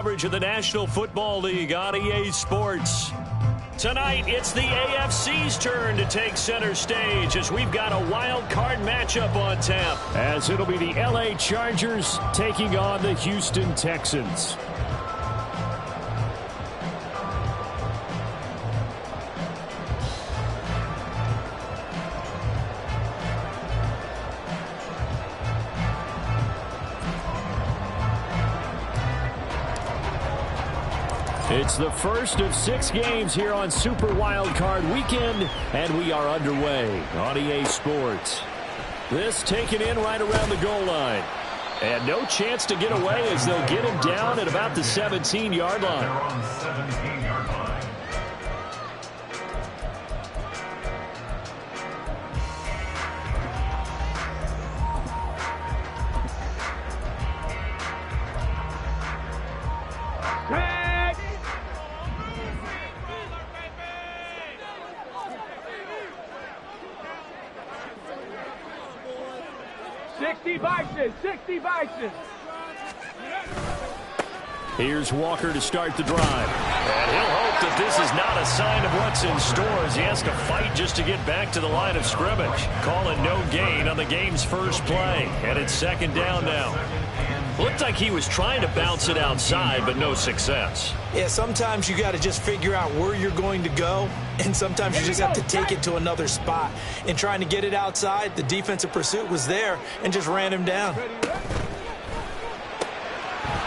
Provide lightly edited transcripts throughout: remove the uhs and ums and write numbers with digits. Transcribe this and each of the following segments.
Coverage of the National Football League on EA Sports. Tonight, it's the AFC's turn to take center stage as we've got a wild card matchup on tap. As it'll be the LA Chargers taking on the Houston Texans. It's the first of 6 games here on Super Wildcard Weekend, and we are underway on EA Sports. This taken in right around the goal line. And no chance to get away as they'll get him down at about the 17-yard line. Here's Walker to start the drive. And he'll hope that this is not a sign of what's in store as he has to fight just to get back to the line of scrimmage. Calling no gain on the game's first play. And it's second down now. Looked like he was trying to bounce it outside, but no success. Yeah, sometimes you got to just figure out where you're going to go, and sometimes you just have to take it to another spot. In trying to get it outside, the defensive pursuit was there and just ran him down.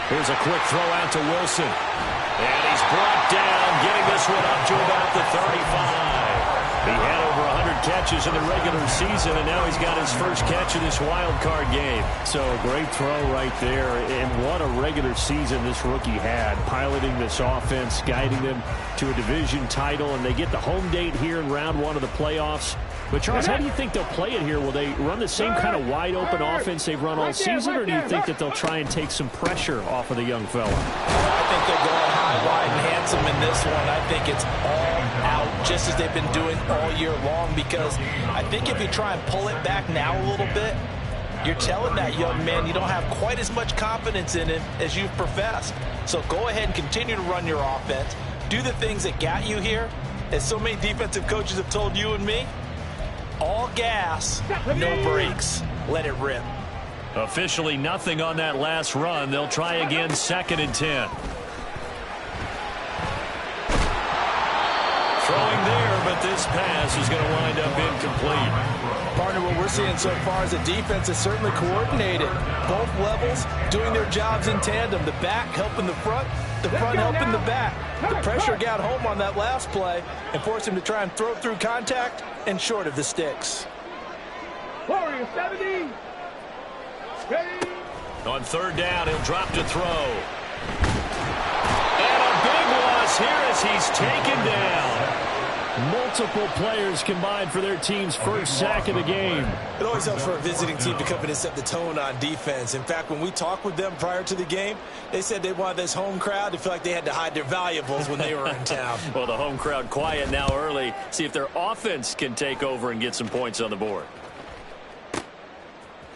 Here's a quick throw out to Wilson. And he's brought down, getting this one up to about the 35. He had over 100 catches in the regular season, and now he's got his first catch of this wild card game. So a great throw right there, and what a regular season this rookie had, piloting this offense, guiding them to a division title, and they get the home date here in round 1 of the playoffs. But, Charles, how do you think they'll play it here? Will they run the same kind of wide-open offense they've run all season, or do you think that they'll try and take some pressure off of the young fella? I think they're going high, wide, and handsome in this one. I think it's all out, just as they've been doing all year long, because I think if you try and pull it back now a little bit, you're telling that young man you don't have quite as much confidence in him as you've professed. So go ahead and continue to run your offense. Do the things that got you here. As so many defensive coaches have told you and me, all gas, no brakes. Let it rip. Officially nothing on that last run. They'll try again, 2nd and 10. Throwing there, but this pass is going to wind up incomplete. Partner, what we're seeing so far is a defense is certainly coordinated. Both levels doing their jobs in tandem. The back helping the front helping the back. The pressure got home on that last play and forced him to try and throw through contact and short of the sticks. Warrior 70. Ready. On 3rd down, he'll drop to throw. And a big loss here as he's taken down. Multiple players combined for their team's first sack of the game. It always helps for a visiting team to come in and set the tone on defense. In fact, when we talked with them prior to the game, they said they wanted this home crowd to feel like they had to hide their valuables when they were in town. Well, the home crowd quiet now early. See if their offense can take over and get some points on the board.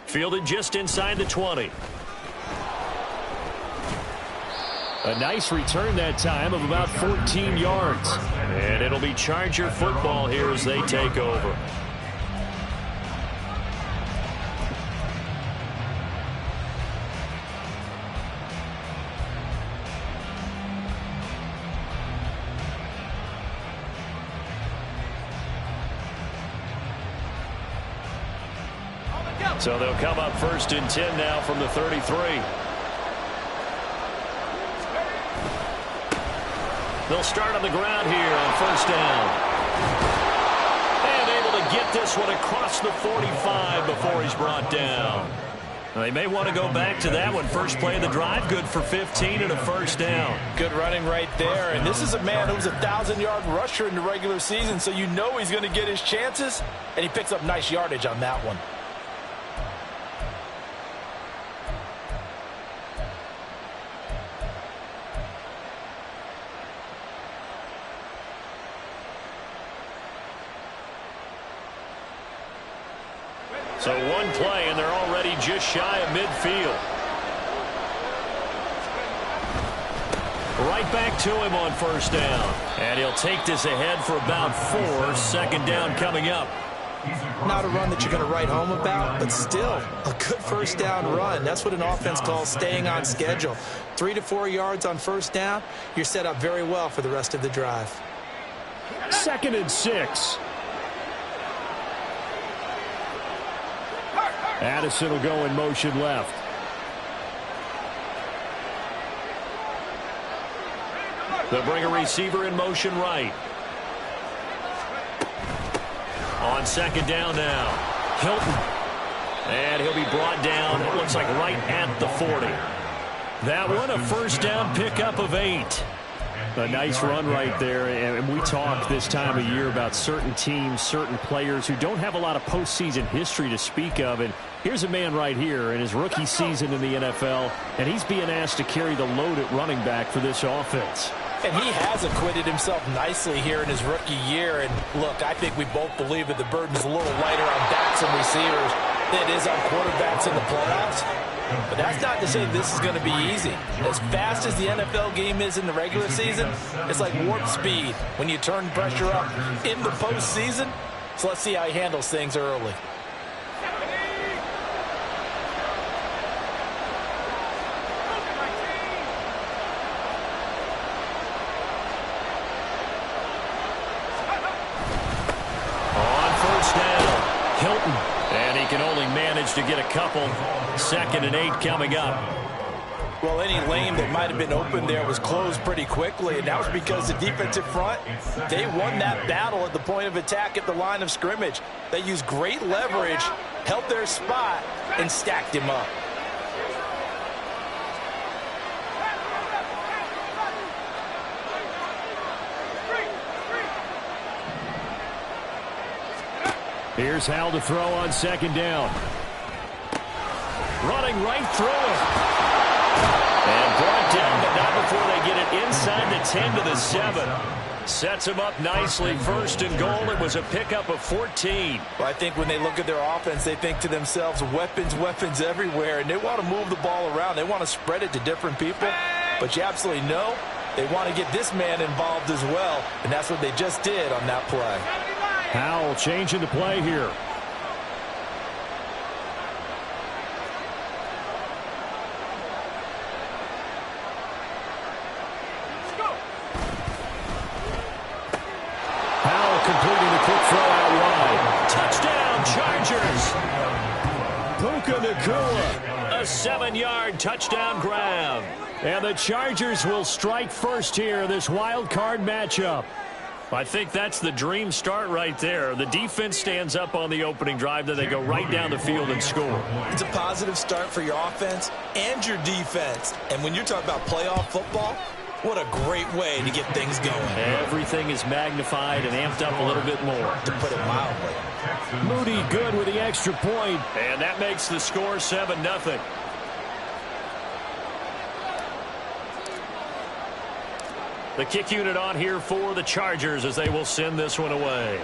Fielded just inside the 20. A nice return that time of about 14 yards. And it'll be Charger football here as they take over. So they'll come up 1st and 10 now from the 33. They'll start on the ground here on 1st down. And able to get this one across the 45 before he's brought down. Well, they may want to go back to that one. First play of the drive, good for 15 and a 1st down. Good running right there. And this is a man who was a 1,000-yard rusher in the regular season, so you know he's going to get his chances. And he picks up nice yardage on that one. So one play, and they're already just shy of midfield. Right back to him on first down. And he'll take this ahead for about 4. Second down coming up. Not a run that you're going to write home about, but still a good first down run. That's what an offense calls staying on schedule. 3 to 4 yards on first down, you're set up very well for the rest of the drive. 2nd and 6. Addison will go in motion left. They'll bring a receiver in motion right. On second down now, Hilton. And he'll be brought down, it looks like right at the 40. That one, a first down pickup of 8. A nice run right there, and we talk this time of year about certain teams, certain players who don't have a lot of postseason history to speak of, and here's a man right here in his rookie season in the NFL, and he's being asked to carry the load at running back for this offense. And he has acquitted himself nicely here in his rookie year, and look, I think we both believe that the burden's a little lighter on backs and receivers than it is on quarterbacks in the playoffs. But that's not to say this is going to be easy. As fast as the NFL game is in the regular season, it's like warp speed when you turn pressure up in the postseason. So let's see how he handles things early. On first down, Hilton. And he can only manage to get a couple. 2nd and 8 coming up. Well, any lane that might have been open there was closed pretty quickly, and that was because the defensive front, they won that battle at the point of attack at the line of scrimmage. They used great leverage, held their spot, and stacked him up. Here's Hal to throw on second down. Running right through it. And brought down, but not before they get it inside the 10 to the 7. Sets him up nicely. 1st and goal. It was a pickup of 14. Well, I think when they look at their offense, they think to themselves, weapons, weapons everywhere, and they want to move the ball around. They want to spread it to different people, but you absolutely know they want to get this man involved as well, and that's what they just did on that play. Howell changing the play here. Howell completing the quick throw out wide. Touchdown, Chargers. Puka Nacua. A 7-yard touchdown grab. And the Chargers will strike first here, this wild card matchup. I think that's the dream start right there. The defense stands up on the opening drive, then they go right down the field and score. It's a positive start for your offense and your defense. And when you're talking about playoff football, what a great way to get things going. Everything is magnified and amped up a little bit more. To put it mildly. Moody good with the extra point. And that makes the score 7-0. The kick unit on here for the Chargers as they will send this one away.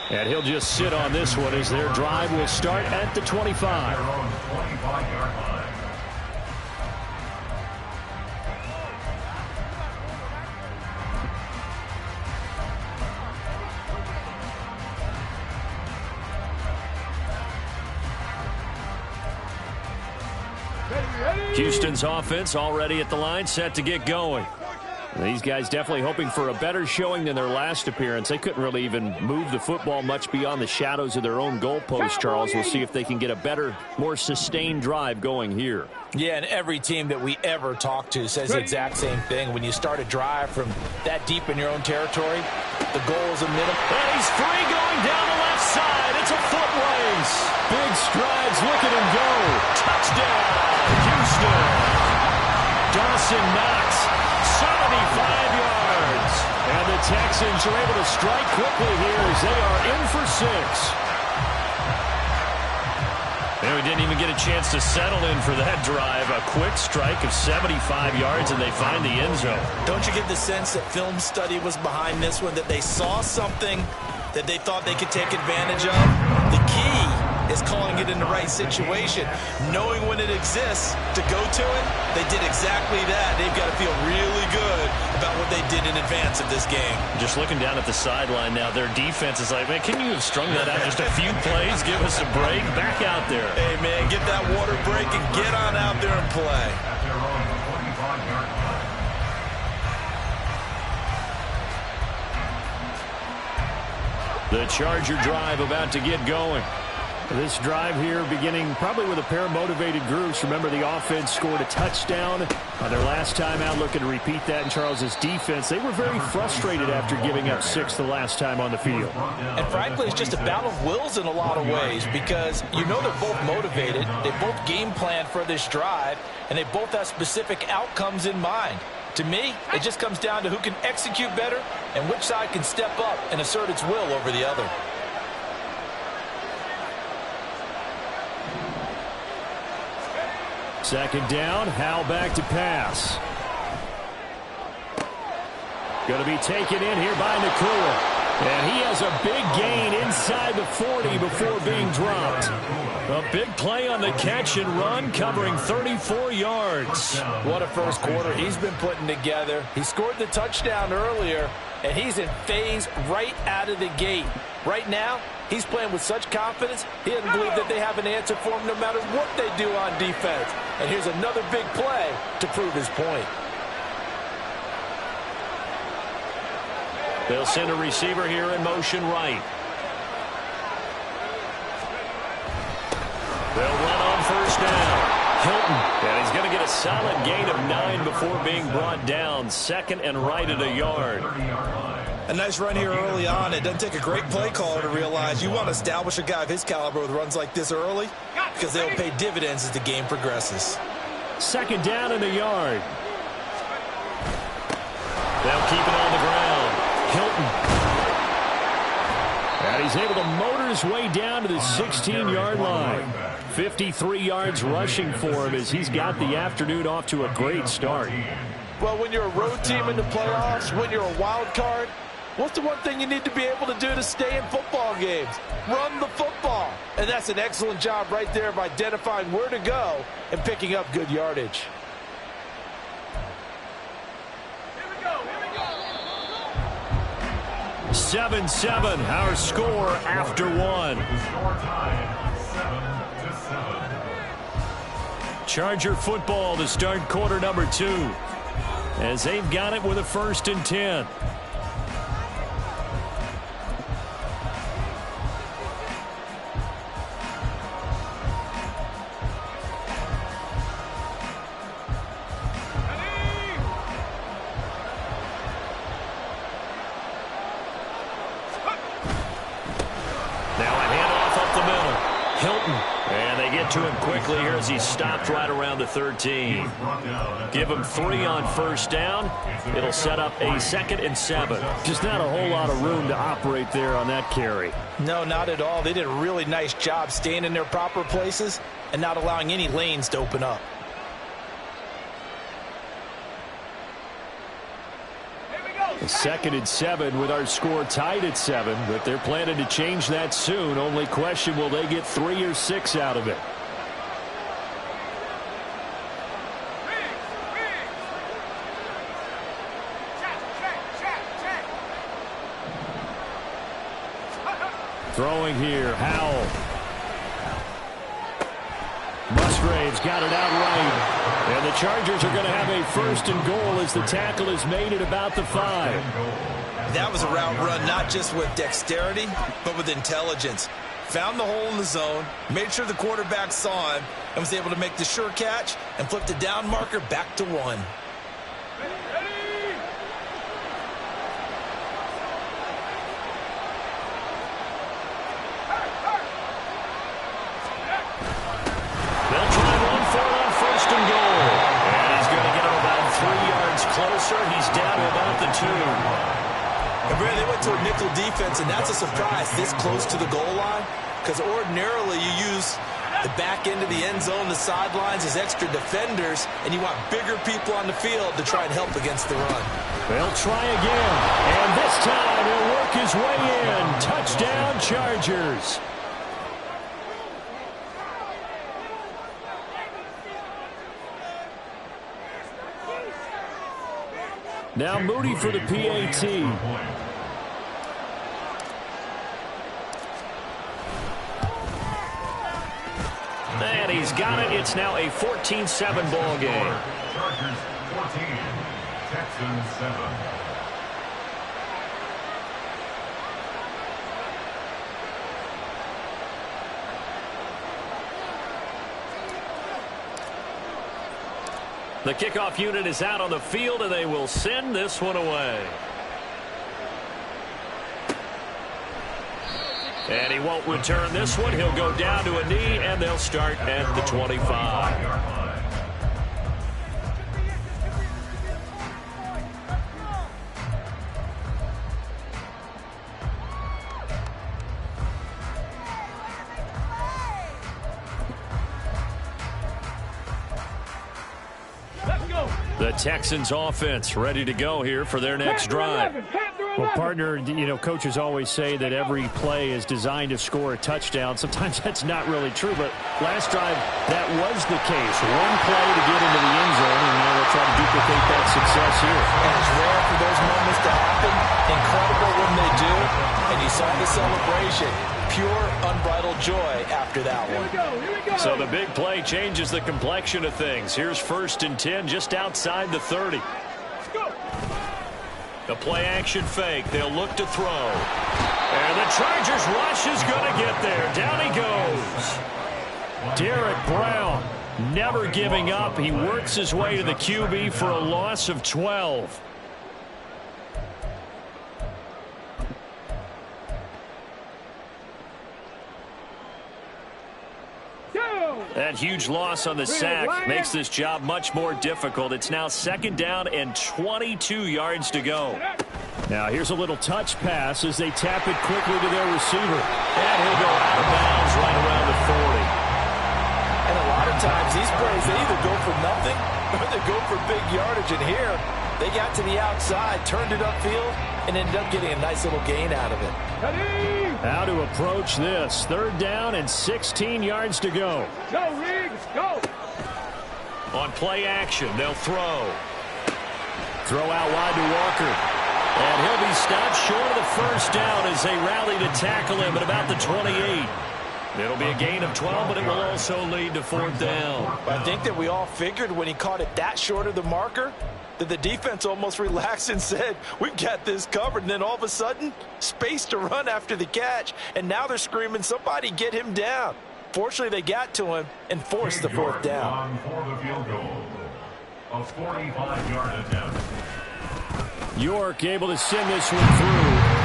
And he'll just sit on this one as their drive will start at the 25. Houston's offense already at the line, set to get going. These guys definitely hoping for a better showing than their last appearance. They couldn't really even move the football much beyond the shadows of their own goalpost, Charles. We'll see if they can get a better, more sustained drive going here. Yeah, and every team that we ever talk to says the exact same thing. When you start a drive from that deep in your own territory, the goal is a minimum. And he's free going down the left side. It's a foot race. Big strides. Look at him go. Touchdown, Houston. Dawson Knox, 75 yards. And the Texans are able to strike quickly here as they are in for 6. And we didn't even get a chance to settle in for that drive. A quick strike of 75 yards, and they find the end zone. Don't you get the sense that film study was behind this one, that they saw something that they thought they could take advantage of? The key is calling it in the right situation. Knowing when it exists to go to it, they did exactly that. They've got to feel really good about what they did in advance of this game. Just looking down at the sideline now, their defense is like, man, can you have strung that out just a few plays? Give us a break. Back out there. Hey, man, get that water break and get on out there and play. The Charger drive about to get going. This drive here beginning probably with a pair of motivated groups. Remember, the offense scored a touchdown on their last time out. Looking to repeat that in Charles's defense. They were very frustrated after giving up 6 the last time on the field. And frankly, it's just a battle of wills in a lot of ways, because you know they're both motivated. They both game plan for this drive, and they both have specific outcomes in mind. To me, it just comes down to who can execute better and which side can step up and assert its will over the other. Second down, Howell back to pass. Going to be taken in here by Nakua. And he has a big gain inside the 40 before being dropped. A big play on the catch and run, covering 34 yards. What a first quarter he's been putting together. He scored the touchdown earlier, and he's in phase right out of the gate. Right now, he's playing with such confidence, he doesn't believe that they have an answer for him no matter what they do on defense. And here's another big play to prove his point. They'll send a receiver here in motion right. They'll run on first down. Hilton, and he's going to get a solid gain of 9 before being brought down. Second and right at a yard. A nice run here early on. It doesn't take a great play caller to realize you want to establish a guy of his caliber with runs like this early, because they'll pay dividends as the game progresses. Second down in the yard. They'll keep it on the ground. Hilton. And he's able to motor his way down to the 16-yard line. 53 yards rushing for him as he's got the afternoon off to a great start. Well, when you're a road team in the playoffs, when you're a wild card, what's the one thing you need to be able to do to stay in football games? Run the football. And that's an excellent job right there of identifying where to go and picking up good yardage. 7-7, our score after one. Charger football to start quarter number 2, as they've got it with a 1st and 10. To him quickly here as he stopped right around the 13. Give him 3 on first down. It'll set up a 2nd and 7. Just not a whole lot of room to operate there on that carry. No, not at all. They did a really nice job staying in their proper places and not allowing any lanes to open up. A 2nd and 7 with our score tied at 7, but they're planning to change that soon. Only question, will they get 3 or 6 out of it? Throwing here, Howell. Musgrave's got it out right. And the Chargers are going to have a 1st and goal as the tackle is made at about the 5. That was a route run not just with dexterity, but with intelligence. Found the hole in the zone, made sure the quarterback saw him, and was able to make the sure catch and flip the down marker back to 1. He's down to about the 2. And Brad, they went to a nickel defense, and that's a surprise this close to the goal line, because ordinarily you use the back end of the end zone, the sidelines as extra defenders, and you want bigger people on the field to try and help against the run. They'll try again, and this time he'll work his way in. Touchdown, Chargers. Now Moody for the PAT. And he's got it. It's now a 14-7 ball game. Chargers 14, Texans 7. The kickoff unit is out on the field, and they will send this one away. And he won't return this one. He'll go down to a knee, and they'll start at the 25. The Texans offense ready to go here for their next drive. Well, partner, you know, coaches always say that every play is designed to score a touchdown. Sometimes that's not really true, but last drive, that was the case. One play to get into the end zone, and now they'll try to duplicate that success here. And it's rare for those moments to happen. Incredible when they do. And you saw the celebration. Pure, unbridled joy after that one. Here we go. So the big play changes the complexion of things. Here's 1st and 10 just outside the 30. Let's go. The play action fake. They'll look to throw. And the Chargers rush is going to get there. Down he goes. Derek Brown never giving up. He works his way to the QB for a loss of 12. That huge loss on the sack makes this job much more difficult. It's now 2nd down and 22 yards to go. Now here's a little touch pass as they tap it quickly to their receiver. And he'll go out of bounds right around the 40. And a lot of times these plays, they either go for nothing or they go for big yardage. And here, they got to the outside, turned it upfield, and ended up getting a nice little gain out of it. How to approach this. 3rd down and 16 yards to go. Go, Riggs, go. On play action, they'll throw. Throw out wide to Walker. And he'll be stopped short of the 1st down as they rally to tackle him at about the 28. It'll be a gain of 12, but it will also lead to 4th down. I think that we all figured when he caught it that short of the marker that the defense almost relaxed and said, we've got this covered. And then all of a sudden, space to run after the catch. And now they're screaming, somebody get him down. Fortunately, they got to him and forced the 4th down. For the field goal, a 45-yard attempt. York able to send this one through.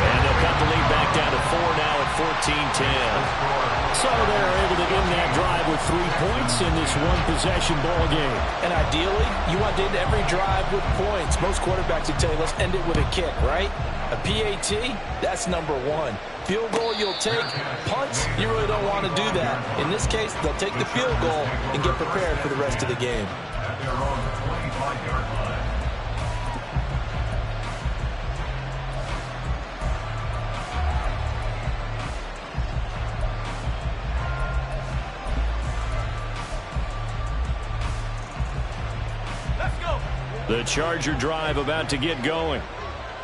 And they'll cut the lead back down to 4 now at 14-10. So they're able to end that drive with 3 points in this one-possession ball game. And ideally, you want to end every drive with points. Most quarterbacks would tell you, let's end it with a kick, right? A PAT, that's number 1. Field goal you'll take. Punts, you really don't want to do that. In this case, they'll take the field goal and get prepared for the rest of the game. At their own 25-yard line. The Charger drive about to get going.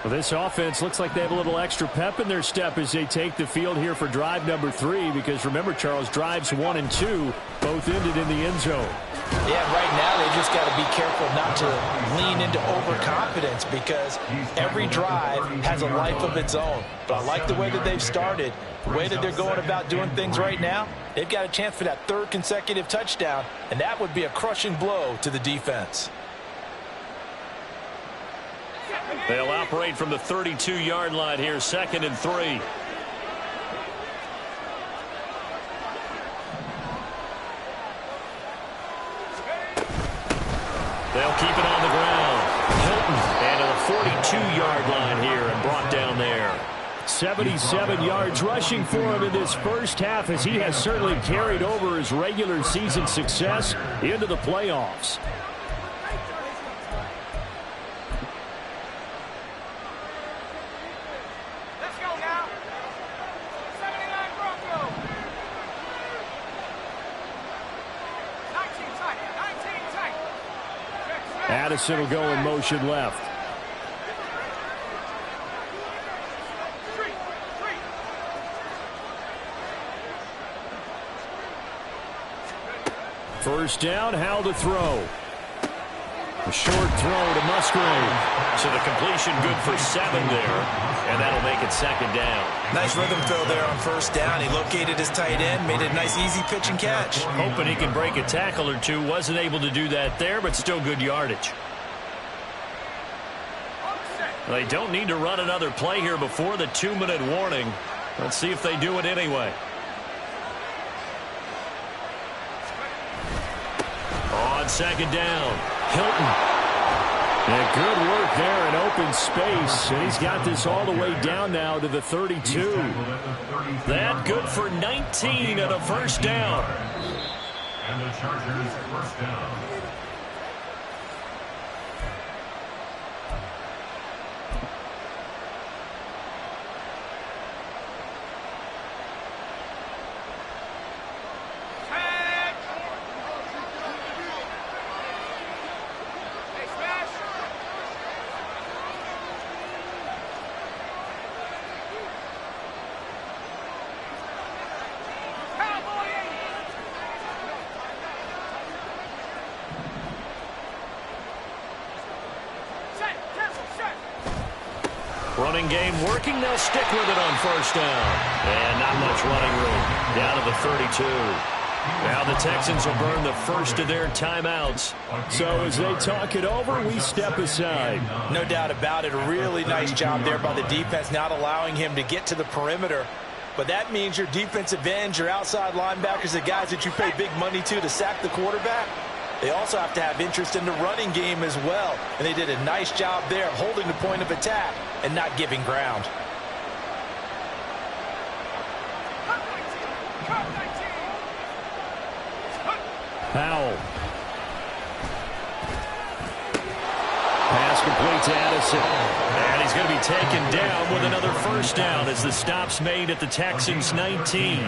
Well, this offense looks like they have a little extra pep in their step as they take the field here for drive number 3, because remember, Charles, drives 1 and 2 both ended in the end zone. Yeah, right now they just got to be careful not to lean into overconfidence, because every drive has a life of its own. But I like the way that they've started, the way that they're going about doing things right now. They've got a chance for that 3rd consecutive touchdown, and that would be a crushing blow to the defense. They'll operate from the 32-yard line here, 2nd and 3. They'll keep it on the ground. Hilton and to the 42-yard line here and brought down there. 77 yards rushing for him in this first half, as he has certainly carried over his regular season success into the playoffs. Addison will go in motion left. First down, Howell to throw. A short throw to Musgrave. So the completion good for 7 there, and that'll make it second down. Nice rhythm throw there on first down. He located his tight end, made it a nice easy pitch and catch. Hoping he can break a tackle or two. Wasn't able to do that there, but still good yardage. They don't need to run another play here before the 2-minute warning. Let's see if they do it anyway. On second down, Hilton. And good work there in open space. And he's got this all the way down now to the 32. That good for 19 and a first down. And the Chargers first down. Running game working. They'll stick with it on first down. And not much running room. Down to the 32. Now the Texans will burn the first of their timeouts. So as they talk it over, we step aside. No doubt about it. A really nice job there by the defense, not allowing him to get to the perimeter. But that means your defensive ends, your outside linebackers, the guys that you pay big money to sack the quarterback, they also have to have interest in the running game as well. And they did a nice job there of holding the point of attack and not giving ground. Howell. Pass complete to Addison. And he's going to be taken down with another first down as the stop's made at the Texans' 19.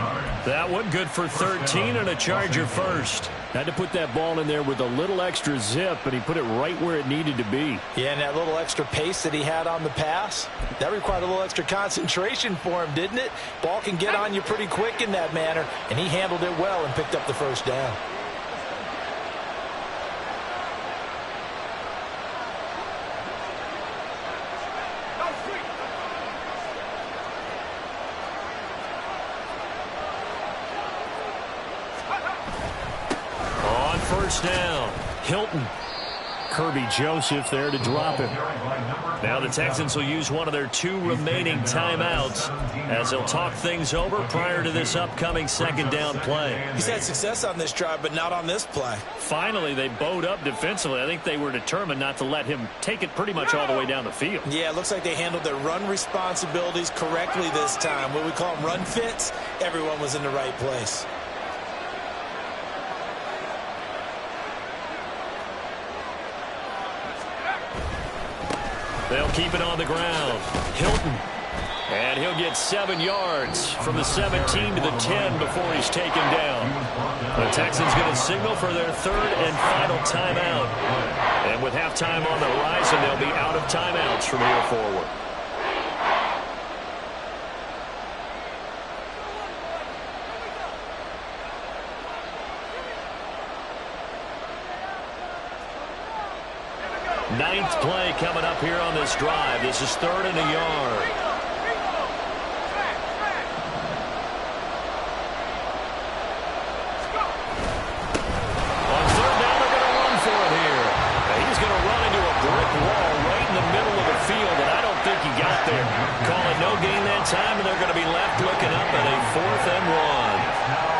That one good for 13 and a Charger first. Had to put that ball in there with a little extra zip, but he put it right where it needed to be. Yeah, and that little extra pace that he had on the pass, that required a little extra concentration for him, didn't it? Ball can get on you pretty quick in that manner, and he handled it well and picked up the first down. First down, Hilton. Kirby Joseph there to drop him. Now the Texans will use one of their 2 remaining timeouts as they'll talk things over prior to this upcoming second down play. He's had success on this drive, but not on this play. Finally, they bowed up defensively. I think they were determined not to let him take it pretty much all the way down the field. Yeah, it looks like they handled their run responsibilities correctly this time. What we call them run fits, everyone was in the right place. They'll keep it on the ground. Hilton. And he'll get 7 yards from the 17 to the 10 before he's taken down. The Texans going to signal for their 3rd and final timeout. And with halftime on the horizon, they'll be out of timeouts from here forward. Ninth play coming up here on this drive. This is 3rd and a yard. On 3rd down, they're going to run for it here. He's going to run into a brick wall right in the middle of the field, and I don't think he got there. Call it no gain that time, and they're going to be left looking up at a 4th and 1.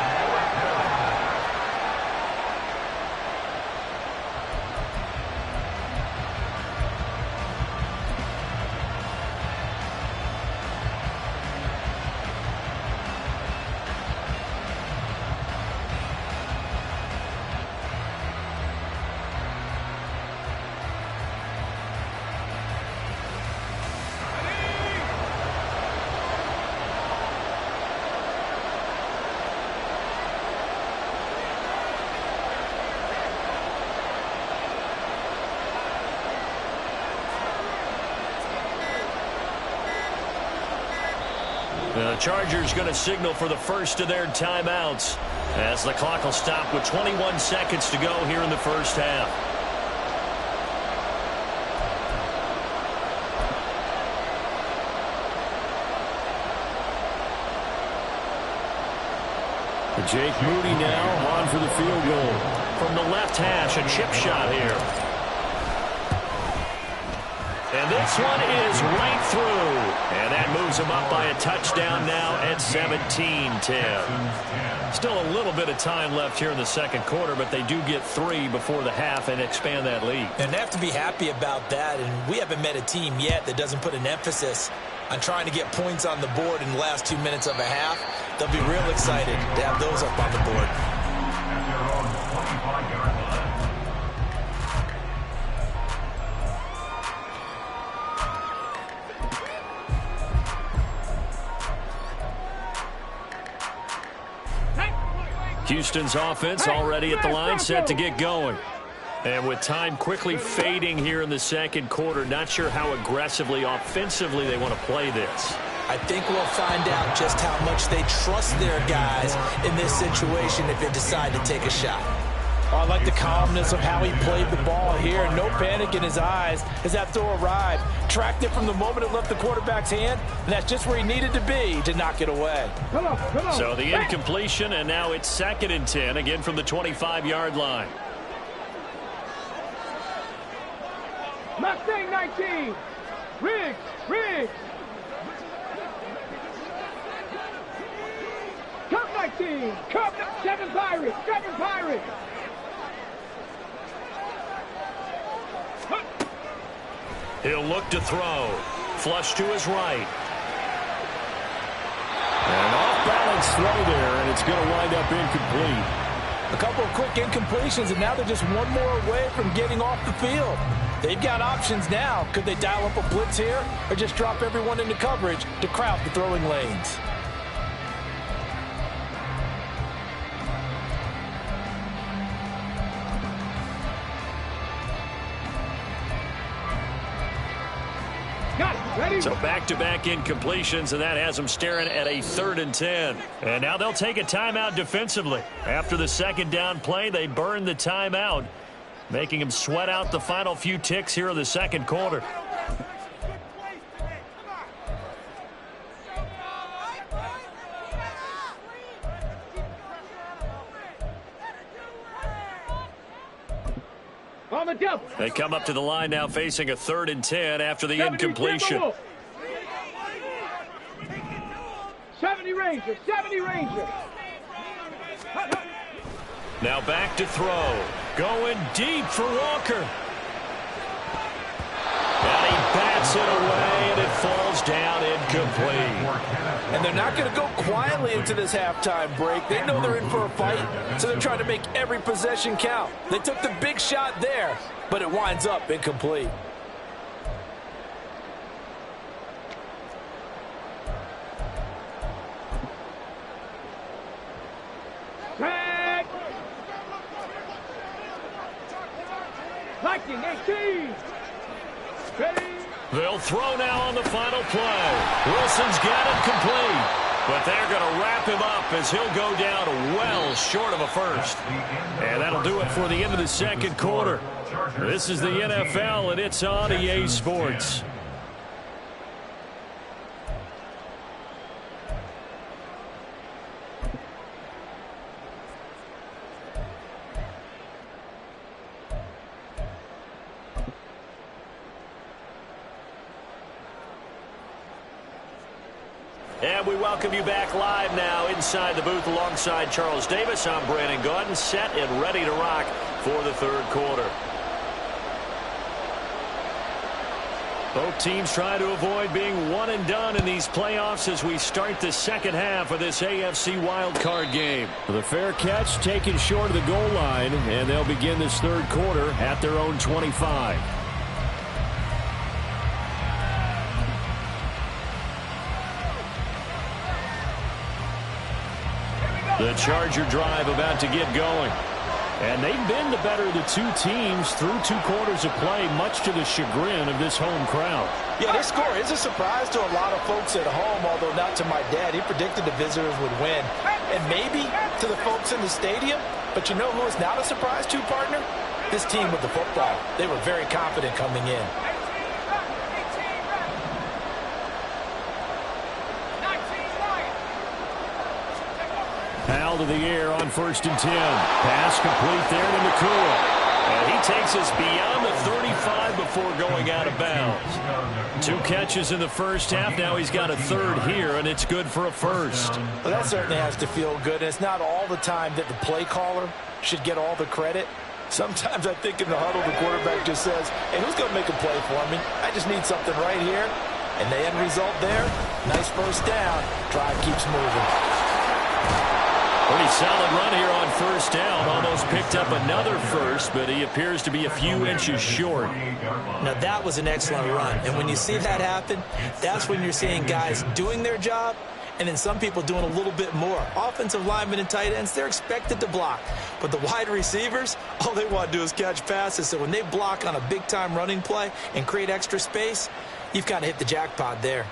The Chargers going to signal for the first of their timeouts. As the clock will stop with 21 seconds to go here in the first half. Jake Moody now on for the field goal. From the left hash, a chip shot here. And this one is right through. And that moves them up by a touchdown now at 17-10. Still a little bit of time left here in the second quarter, but they do get 3 before the half and expand that lead. And they have to be happy about that. And we haven't met a team yet that doesn't put an emphasis on trying to get points on the board in the last 2 minutes of a half. They'll be real excited to have those up on the board. At their own 25-yard line. Houston's offense already at the line, set to get going. And with time quickly fading here in the second quarter, not sure how aggressively, offensively they want to play this. I think we'll find out just how much they trust their guys in this situation if they decide to take a shot. Oh, I like the calmness of how he played the ball here. No panic in his eyes as that throw arrived. Tracked it from the moment it left the quarterback's hand, and that's just where he needed to be to knock it away. Come on. So the incompletion, and now it's 2nd and 10, again from the 25-yard line. Mustang 19. Riggs. Cup 19. Cup 7 Pirates. He'll look to throw. Flush to his right. An off-balance throw there, and it's going to wind up incomplete. A couple of quick incompletions, and now they're just one more away from getting off the field. They've got options now. Could they dial up a blitz here or just drop everyone into coverage to crowd the throwing lanes? So back-to-back incompletions, and that has them staring at a 3rd and 10. And now they'll take a timeout defensively. After the second down play, they burn the timeout, making them sweat out the final few ticks here in the second quarter. On the double. They come up to the line now facing a 3rd and 10 after the incompletion. 70 Ranger. Now back to throw. Going deep for Walker. And he bats it away, and it falls down incomplete. And they're not going to go quietly into this halftime break. They know they're in for a fight, so they're trying to make every possession count. They took the big shot there, but it winds up incomplete. Lightning 18. Ready. They'll throw now on the final play. Wilson's got it complete. But they're going to wrap him up as he'll go down well short of a first. And that'll do it for the end of the second quarter. This is the NFL, and it's on EA Sports. And we welcome you back live now inside the booth alongside Charles Davis. I'm Brandon Gaudin, set and ready to rock for the third quarter. Both teams try to avoid being one and done in these playoffs as we start the second half of this AFC wildcard game. The fair catch taken short of the goal line, and they'll begin this third quarter at their own 25. The Charger drive about to get going. And they've been the better of the two teams through 2 quarters of play, much to the chagrin of this home crowd. Yeah, this score is a surprise to a lot of folks at home, although not to my dad. He predicted the visitors would win. and maybe to the folks in the stadium. But you know who is not a surprise to, partner? This team with the football. They were very confident coming in. Powell to the air on 1st and 10. Pass complete there to Nakua. And he takes us beyond the 35 before going out of bounds. 2 catches in the first half. Now he's got a 3rd here, and it's good for a 1st. Well, that certainly has to feel good. And it's not all the time that the play caller should get all the credit. Sometimes I think in the huddle, the quarterback just says, hey, who's going to make a play for me? I just need something right here. And the end result there, nice first down. Drive keeps moving. Pretty solid run here on 1st down. Almost picked up another 1st, but he appears to be a few inches short. Now, that was an excellent run. And when you see that happen, that's when you're seeing guys doing their job and then some people doing a little bit more. Offensive linemen and tight ends, they're expected to block. But the wide receivers, all they want to do is catch passes. So when they block on a big-time running play and create extra space, you've kind of hit the jackpot there.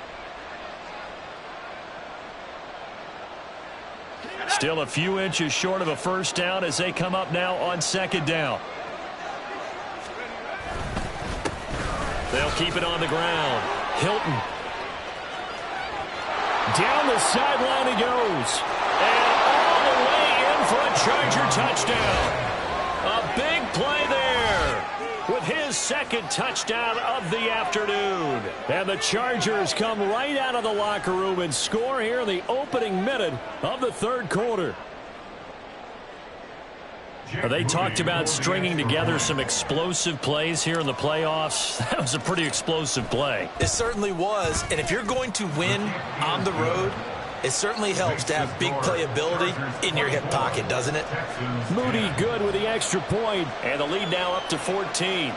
Still a few inches short of a 1st down as they come up now on 2nd down. They'll keep it on the ground. Hilton. Down the sideline he goes. And all the way in for a Charger touchdown. A big play there with his 2nd touchdown of the afternoon. And the Chargers come right out of the locker room and score here in the opening minute of the 3rd quarter. They talked about stringing together some explosive plays here in the playoffs. That was a pretty explosive play. It certainly was. And if you're going to win on the road, it certainly helps to have big playability in your hip pocket, doesn't it? Moody good with the extra point, and the lead now up to 14.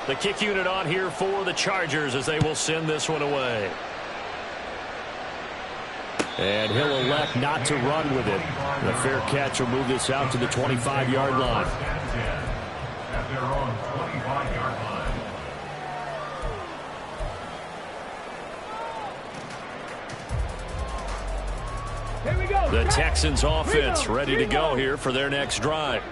The kick unit on here for the Chargers as they will send this one away. And he'll elect not to run with it. The fair catch will move this out to the 25-yard line. At their own 25-yard line. Here we go. The Texans offense ready to go here for their next drive.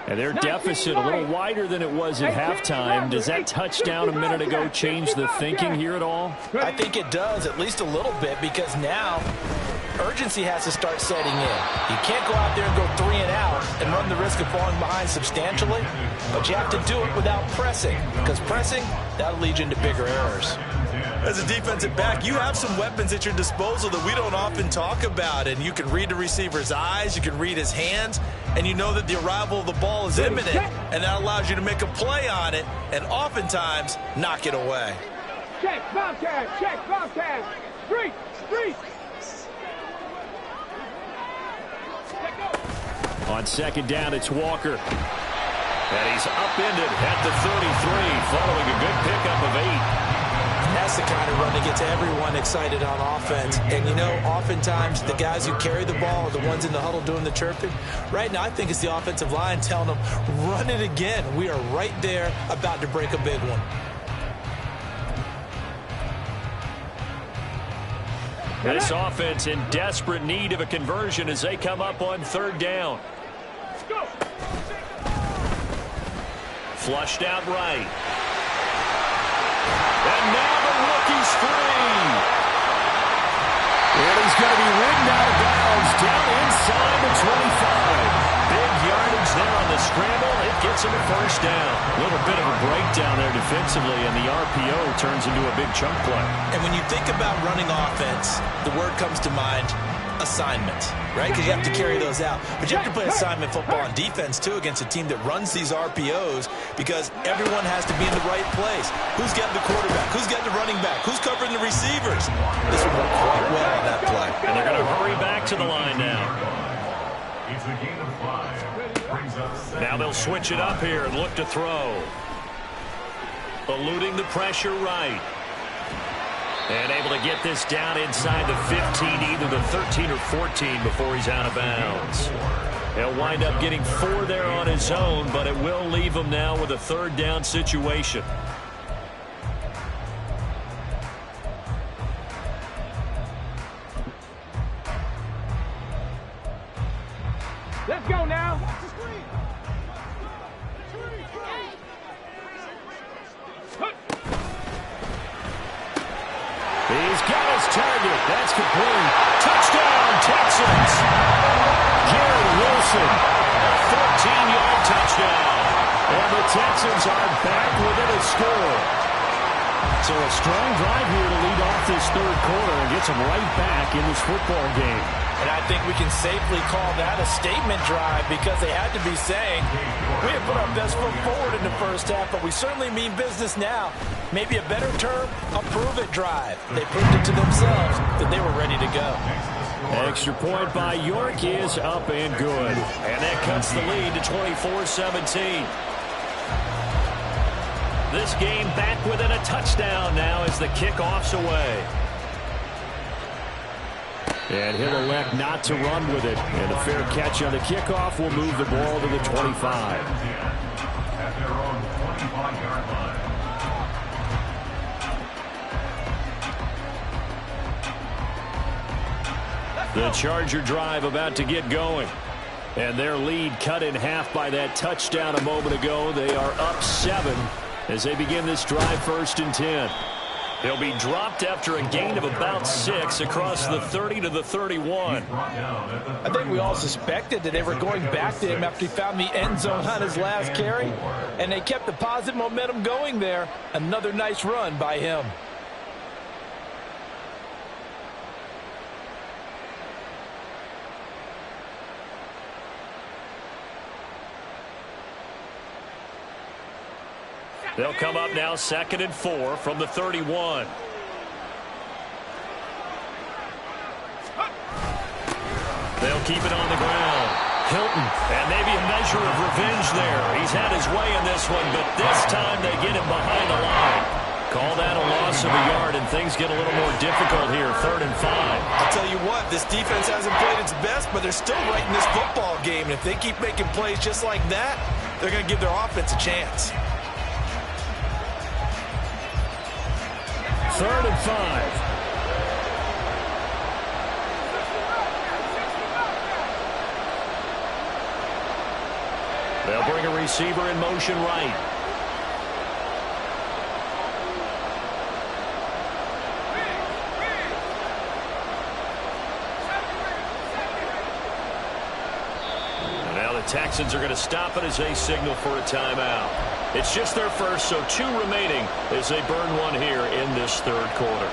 And their deficit a little wider than it was at halftime. Does that touchdown a minute ago change the thinking here at all? I think it does, at least a little bit, because now urgency has to start setting in. You can't go out there and go 3 and out and run the risk of falling behind substantially, but you have to do it without pressing, because pressing, that'll lead you into bigger errors. As a defensive back, you have some weapons at your disposal that we don't often talk about, and you can read the receiver's eyes, you can read his hands, and you know that the arrival of the ball is imminent, and that allows you to make a play on it and oftentimes knock it away. Check, Bobcat, check, Bobcat. Street, street. On 2nd down, it's Walker. And he's upended at the 33 following a good pickup of 8. That's the kind of run that gets everyone excited on offense. And, you know, oftentimes the guys who carry the ball are the ones in the huddle doing the chirping. Right now, I think it's the offensive line telling them, run it again. We are right there about to break a big one. This offense in desperate need of a conversion as they come up on 3rd down. Flushed out right. And now the rookie's free. And he's going to be ridden out of bounds down inside the 25. Big yardage there on the scramble. It gets him a 1st down. A little bit of a breakdown there defensively, and the RPO turns into a big chunk play. And when you think about running offense, the word comes to mind, assignment, right? Because you have to carry those out. But you have to play assignment football on defense, too, against a team that runs these RPOs because everyone has to be in the right place. Who's getting the quarterback? Who's getting the running back? Who's covering the receivers? This would work quite well on that play. And they're going to hurry back to the line now. It's a gain of 5. Brings up 7. Now they'll switch it up here and look to throw. Eluding the pressure right. And able to get this down inside the 15, either the 13 or 14 before he's out of bounds. He'll wind up getting 4 there on his own, but it will leave him now with a 3rd down situation. his target. That's complete. Touchdown, Texans. Garrett Wilson, 14-yard touchdown. And the Texans are back within a score. So a strong drive here to lead off this third quarter and gets them right back in this football game. And I think we can safely call that a statement drive because they had to be saying, we have put our best foot forward in the first half, but we certainly mean business now. Maybe a better term, a prove-it drive. They proved it to themselves that they were ready to go. Extra point by York is up and good. And that cuts the lead to 24-17. This game back within a touchdown now as the kickoff's away. And he'll elect not to run with it. And a fair catch on the kickoff will move the ball to the 25. At their own 25-yard line. The Charger drive about to get going. And their lead cut in half by that touchdown a moment ago. They are up 7 as they begin this drive 1st and 10. He'll be dropped after a gain of about 6 across the 30 to the 31. I think we all suspected that they were going back to him after he found the end zone on his last carry, and they kept the positive momentum going there. Another nice run by him. They'll come up now 2nd and 4 from the 31. They'll keep it on the ground. Hilton, and maybe a measure of revenge there. He's had his way in this one, but this time they get him behind the line. Call that a loss of a yard, and things get a little more difficult here, 3rd and 5. I'll tell you what, this defense hasn't played its best, but they're still right in this football game. And if they keep making plays just like that, they're going to give their offense a chance. 3rd and 5. They'll bring a receiver in motion right. And now the Texans are going to stop it as they signal for a timeout. It's just their first, so 2 remaining as they burn one here in this 3rd quarter.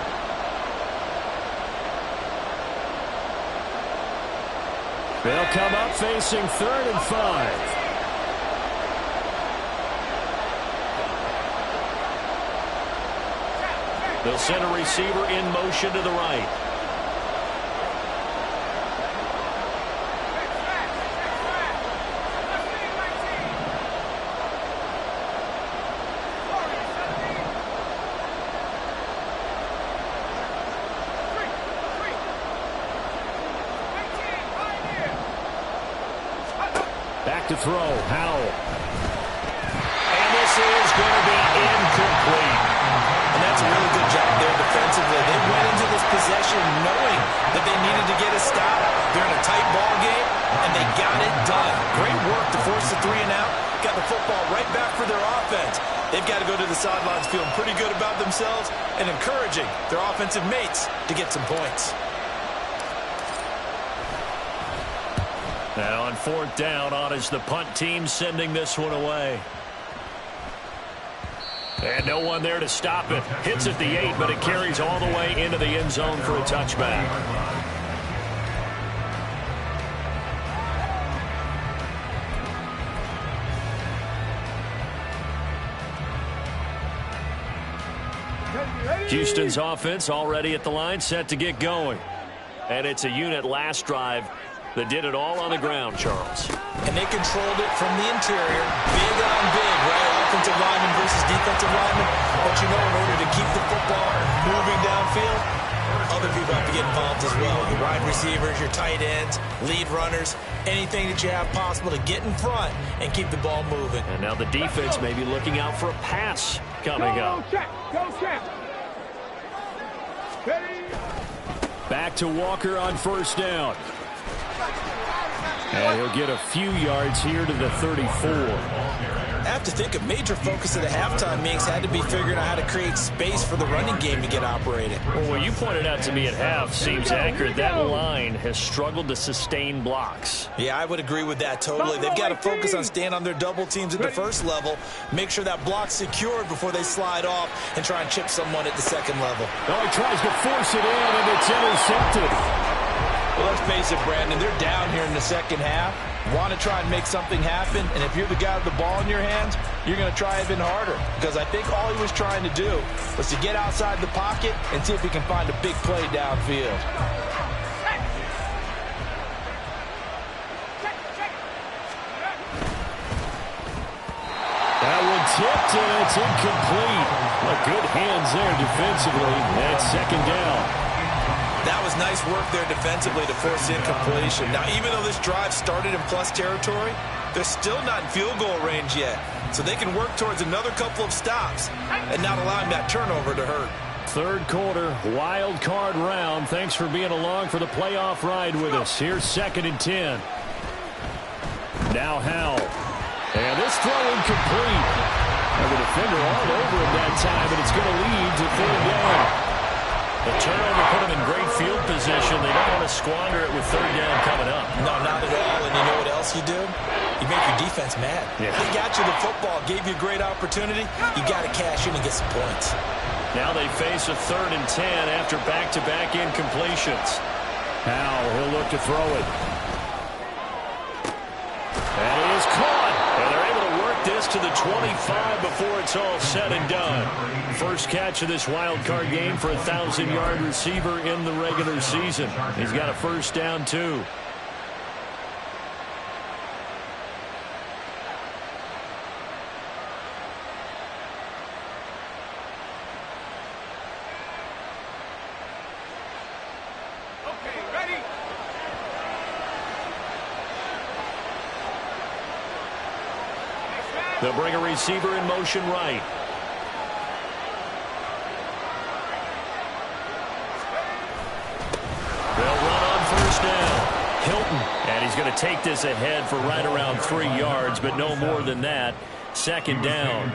They'll come up facing 3rd and 5. They'll send a receiver in motion to the right. Back to throw, Howell. And this is going to be incomplete. And that's a really good job there defensively. They went into this possession knowing that they needed to get a stop. They're in a tight ball game, and they got it done. Great work to force the 3 and out. Got the football right back for their offense. They've got to go to the sidelines feeling pretty good about themselves and encouraging their offensive mates to get some points. Now on 4th down, on is the punt team sending this one away. And no one there to stop it. Hits at the 8, but it carries all the way into the end zone for a touchback. Houston's offense already at the line, set to get going. And it's a unit last drive that did it all on the ground, Charles. And they controlled it from the interior. Big on big, right? Offensive lineman versus defensive lineman. But you know, in order to keep the football moving downfield, other people have to get involved as well. Your wide receivers, your tight ends, lead runners, anything that you have possible to get in front and keep the ball moving. And now the defense may be looking out for a pass coming up. Go check. Back to Walker on 1st down. And he'll get a few yards here to the 34. I have to think a major focus of the halftime mix had to be figuring out how to create space for the running game to get operated. Well, what you pointed out to me at half seems accurate. That line has struggled to sustain blocks. Yeah, I would agree with that totally. They've got to focus on staying on their double teams at the first level, make sure that block's secured before they slide off and try and chip someone at the second level. Oh, he tries to force it in, and it's intercepted. Well, let's face it, Brandon, they're down here in the second half. Want to try and make something happen, and if you're the guy with the ball in your hands, you're going to try even harder, because I think all he was trying to do was to get outside the pocket and see if he can find a big play downfield. That one tipped, and it's incomplete. Well, good hands there defensively, and it's second down. That was nice work there defensively to force incompletion. Now, even though this drive started in plus territory, they're still not in field goal range yet. So they can work towards another couple of stops and not allowing that turnover to hurt. Third quarter, wild card round. Thanks for being along for the playoff ride with us. Here's 2nd and 10. Now Howell. And this throw incomplete. And the defender all over him that time, and it's going to lead to 3rd down. The turnover put them in great field position. They don't want to squander it with 3rd down coming up. No, not at all. And you know what else you do? You make your defense mad. Yeah. They got you the football, gave you a great opportunity. You got to cash in and get some points. Now they face a 3rd and 10 after back-to-back incompletions. Howell, he'll look to throw it. That is caught. And they're able to work this to the 25 before it's all said and done. First catch of this wild card game for a 1,000-yard receiver in the regular season. He's got a first down, too. Okay, ready? They'll bring a receiver in motion right. They'll run on first down. Hilton, and he's going to take this ahead for right around 3 yards, but no more than that. Second down.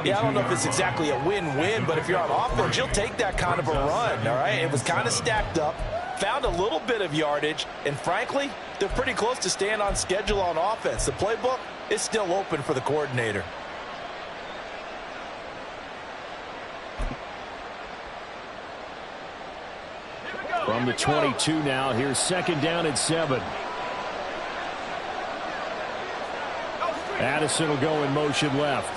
Yeah, I don't know if it's exactly a win-win, but if you're on offense, you'll take that kind of a run, all right? It was kind of stacked up, found a little bit of yardage, and frankly, they're pretty close to staying on schedule on offense. The playbook is still open for the coordinator. From the 22 now, here's 2nd down and 7. Addison will go in motion left.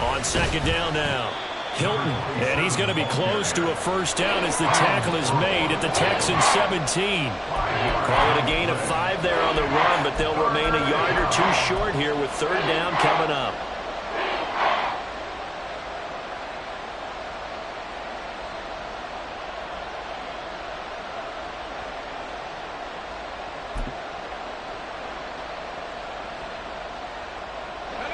On 2nd down now. Hilton, and he's going to be close to a first down as the tackle is made at the Texans 17. Call it a gain of 5 there on the run, but they'll remain a yard or 2 short here with 3rd down coming up.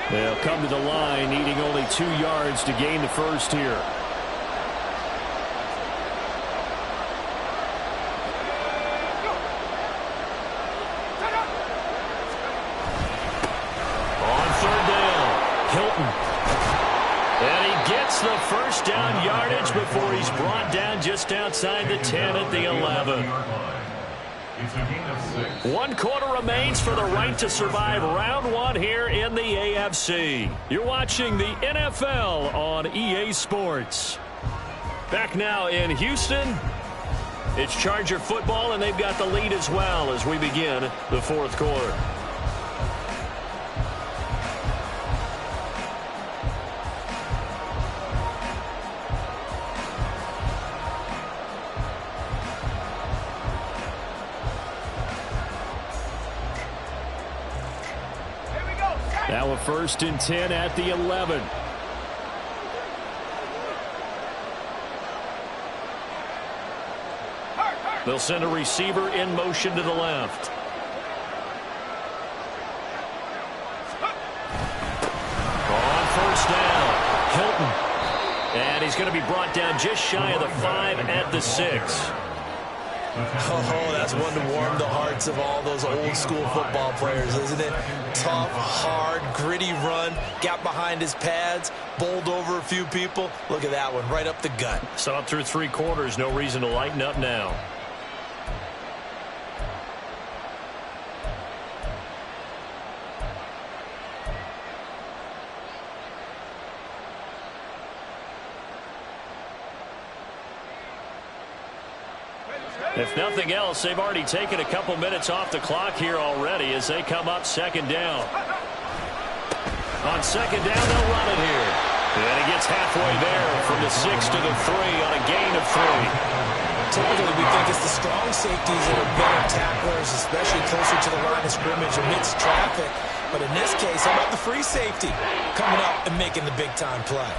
They'll come to the line, needing only 2 yards to gain the first here. On 3rd down, Hilton. And he gets the first down yardage before he's brought down just outside the 10 at the 11. 1 quarter remains for the right to survive round 1 here in the AFC. You're watching the NFL on EA Sports. Back now in Houston, it's Charger football, and they've got the lead as well as we begin the 4th quarter. Now a 1st and 10 at the 11. They'll send a receiver in motion to the left. On first down, Hilton. And he's going to be brought down just shy of the 5 at the 6. Oh, that's one to warm the hearts of all those old school football players, isn't it? Tough, hard, gritty run, got behind his pads, bowled over a few people. Look at that one, right up the gut. So up through 3 quarters, no reason to lighten up now. If nothing else, they've already taken a couple minutes off the clock here already as they come up 2nd down. On 2nd down, they'll run it here. And he gets halfway there from the 6 to the 3 on a gain of 3. Typically, we think it's the strong safeties that are better tacklers, especially closer to the line of scrimmage amidst traffic. But in this case, how about the free safety coming up and making the big-time play?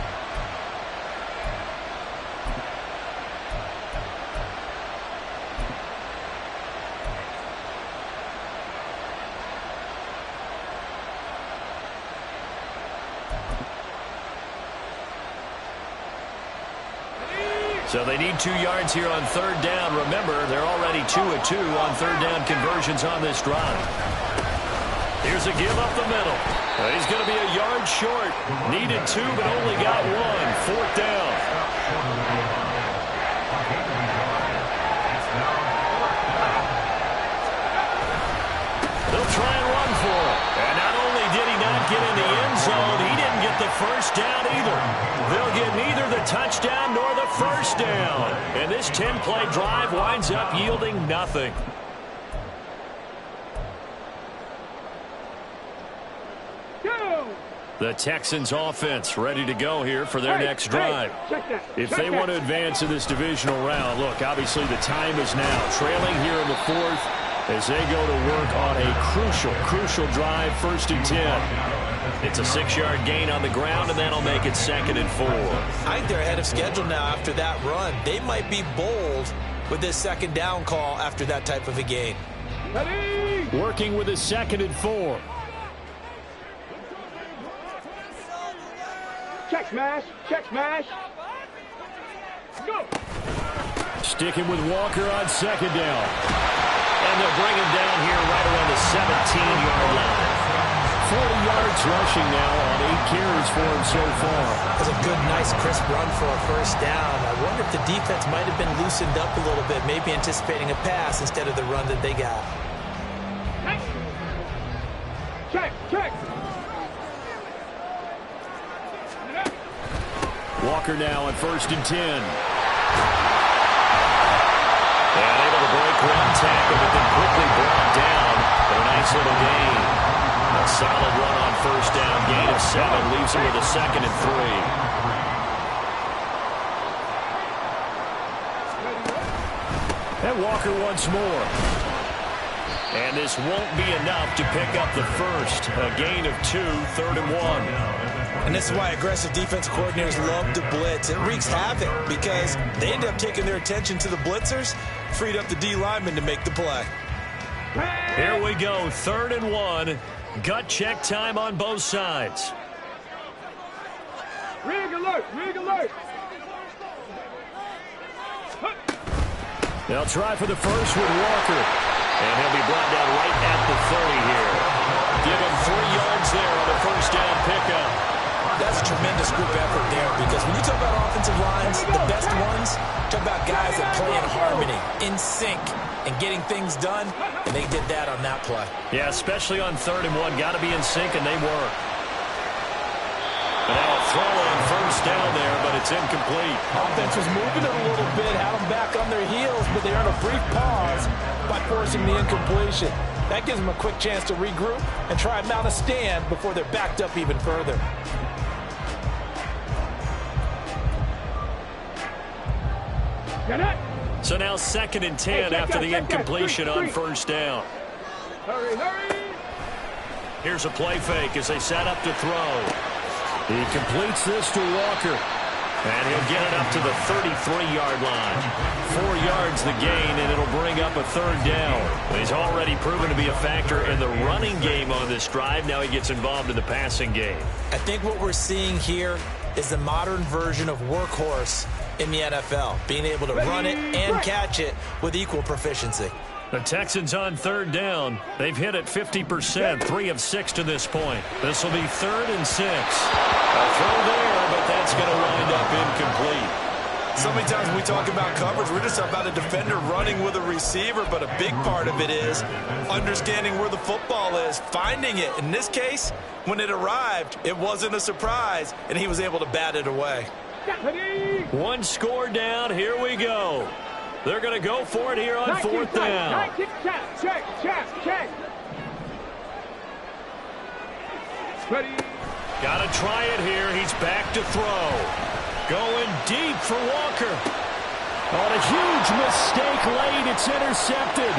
So they need 2 yards here on 3rd down. Remember, they're already 2 of 2 on 3rd down conversions on this drive. Here's a give up the middle. He's going to be a yard short. Needed 2, but only got 1. 4th down. They'll try and run for it. And not only did he not get in the end zone, he didn't get the first down either. They'll get neither the touchdown nor the first down. And this 10-play drive winds up yielding nothing. The Texans offense ready to go here for their next drive. If they want to advance in this divisional round, look, obviously the time is now. Trailing here in the 4th as they go to work on a crucial drive, 1st and 10. It's a 6-yard gain on the ground, and that'll make it 2nd and 4. I think they're ahead of schedule now after that run. They might be bold with this 2nd down call after that type of a gain. Working with a 2nd and 4. Check smash. Check smash. Go. Sticking with Walker on 2nd down. And they'll bring him down here right around the 17-yard line. 40 yards rushing now on 8 carries for him so far. That's a good, nice, crisp run for a 1st down. I wonder if the defense might have been loosened up a little bit, maybe anticipating a pass instead of the run that they got. Check. Walker now on 1st and 10. And able to break one tackle, but then quickly brought down. But a nice little gain. A solid run on 1st down. Gain of 7 leaves him with a 2nd and 3. And Walker once more. And this won't be enough to pick up the first. A gain of 2, 3rd and 1. And this is why aggressive defense coordinators love to blitz. It wreaks havoc because they end up taking their attention to the blitzers, freed up the D lineman to make the play. Here we go, 3rd and 1. Gut check time on both sides. Rig alert. They'll try for the first with Walker. And he'll be brought down right at the 30 here. Give him 3 yards there on the 1st down pickup. That's a tremendous group effort there because when you talk about offensive lines, the best ones, talk about guys that play in harmony, in sync, and getting things done, and they did that on that play. Yeah, especially on 3rd and 1. Got to be in sync, and they were. And now a throw on 1st down there, but it's incomplete. Offense was moving it a little bit, had them back on their heels, but they earned a brief pause by forcing the incompletion. That gives them a quick chance to regroup and try and mount a stand before they're backed up even further. So now 2nd and 10 after the incompletion on 1st down. Hurry. Here's a play fake as they set up to throw. He completes this to Walker. And he'll get it up to the 33-yard line. 4 yards the gain, and it'll bring up a 3rd down. He's already proven to be a factor in the running game on this drive. Now he gets involved in the passing game. I think what we're seeing here is the modern version of workhorse in the NFL, being able to run it and catch it with equal proficiency. The Texans on third down. They've hit it 50%, 3 of 6 to this point. This will be 3rd and 6. A throw there, but that's going to wind up incomplete. So many times when we talk about coverage, we're just about a defender running with a receiver, but a big part of it is understanding where the football is, finding it. In this case, when it arrived, it wasn't a surprise, and he was able to bat it away. One score down. Here we go. They're going to go for it here on 4th down. Check. Ready. Got to try it here. He's back to throw. Going deep for Walker. On a huge mistake late, it's intercepted.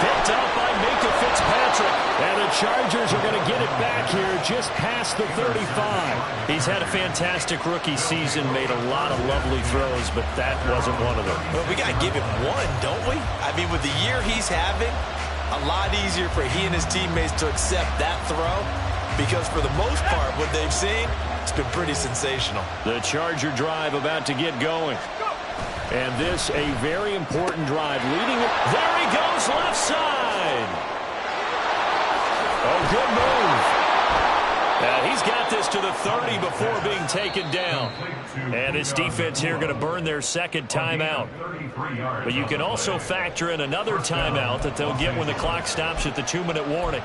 Picked up by Minka Fitzpatrick. And the Chargers are going to get it back here just past the 35. He's had a fantastic rookie season, made a lot of lovely throws, but that wasn't one of them. Well, we got to give him one, don't we? I mean, with the year he's having, a lot easier for he and his teammates to accept that throw, because for the most part, what they've seen, it's been pretty sensational. The Charger drive about to get going. And this a very important drive. Leading it. There he goes, left side. Oh, good move. He's got this to the 30 before being taken down. And his defense here going to burn their second timeout. But you can also factor in another timeout that they'll get when the clock stops at the 2-minute warning.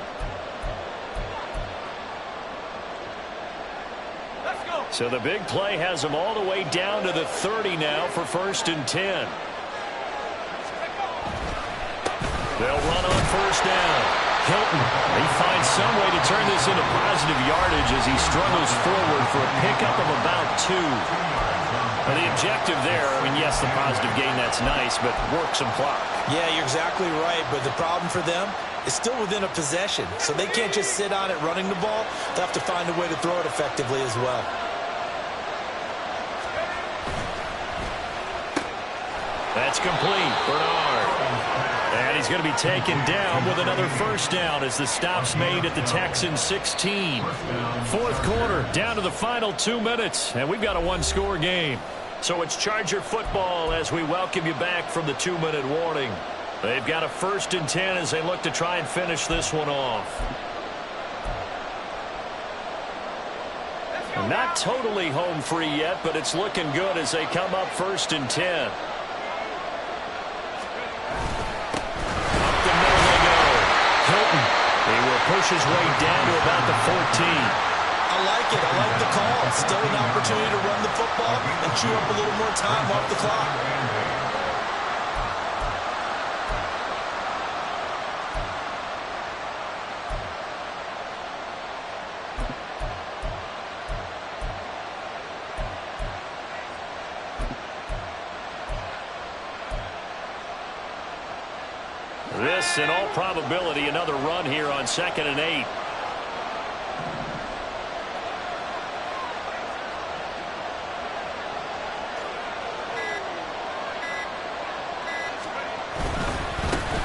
So the big play has them all the way down to the 30 now for 1st and 10. They'll run on 1st down. Hilton, he finds some way to turn this into positive yardage as he struggles forward for a pickup of about 2. Now the objective there, I mean, yes, the positive gain, that's nice, but work some clock. Yeah, you're exactly right, but the problem for them is still within a possession, so they can't just sit on it running the ball. They'll have to find a way to throw it effectively as well. That's complete. Bernard. And he's going to be taken down with another 1st down as the stop's made at the Texans 16. 4th quarter, down to the final 2 minutes, and we've got a 1-score game. So it's Charger football as we welcome you back from the 2-minute warning. They've got a 1st and 10 as they look to try and finish this one off. Not totally home free yet, but it's looking good as they come up 1st and 10. Hilton, he will push his way down to about the 14. I like it. I like the call. Still an opportunity to run the football and chew up a little more time off the clock. This, in all probability, another run here on 2nd and 8.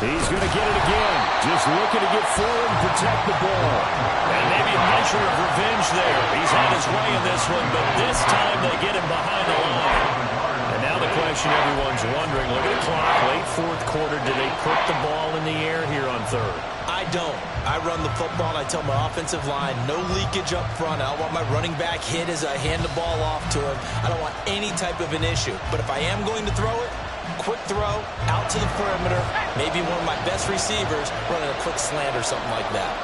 He's going to get it again. Just looking to get forward and protect the ball. And maybe a measure of revenge there. He's had his way in this one, but this time they get him behind the line. And now the question everyone's wondering, look at the clock, late 4th quarter, do they put the ball in the air here on 3rd? I don't. I run the football, and I tell my offensive line, no leakage up front. I don't want my running back hit as I hand the ball off to him. I don't want any type of an issue. But if I am going to throw it, quick throw, out to the perimeter, maybe one of my best receivers running a quick slant or something like that.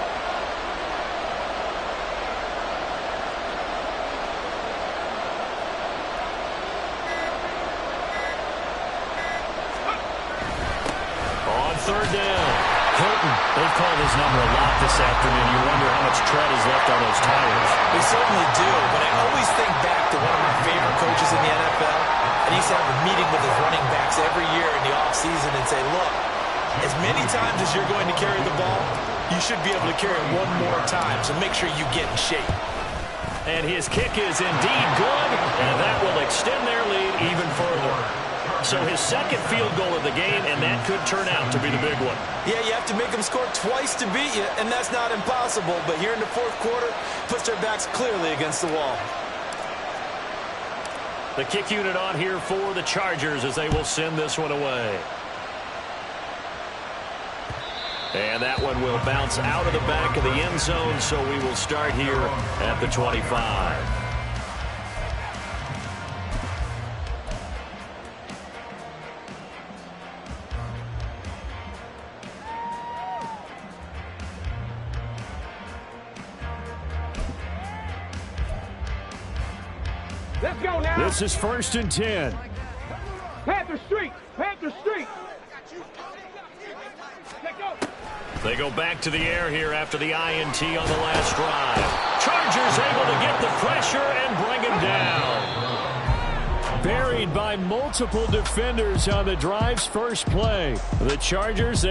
On 3rd down, Hilton, they've called his number a lot this afternoon. You wonder how much tread is left on those tires. They certainly do, but I always think back to one of my favorite coaches in the NFL. And he used to have a meeting with his running backs every year in the offseason and say, look, as many times as you're going to carry the ball, you should be able to carry it one more time, so make sure you get in shape. And his kick is indeed good, and that will extend their lead even further. So his 2nd field goal of the game, and that could turn out to be the big one. Yeah, you have to make them score twice to beat you, and that's not impossible. But here in the 4th quarter, puts their backs clearly against the wall. The kick unit on here for the Chargers as they will send this one away. And that one will bounce out of the back of the end zone, so we will start here at the 25. Let's go now. This is 1st and 10. Panther Street. Panther Street. They go back to the air here after the INT on the last drive. Chargers able to get the pressure and bring him down. Buried by multiple defenders on the drive's first play. The Chargers...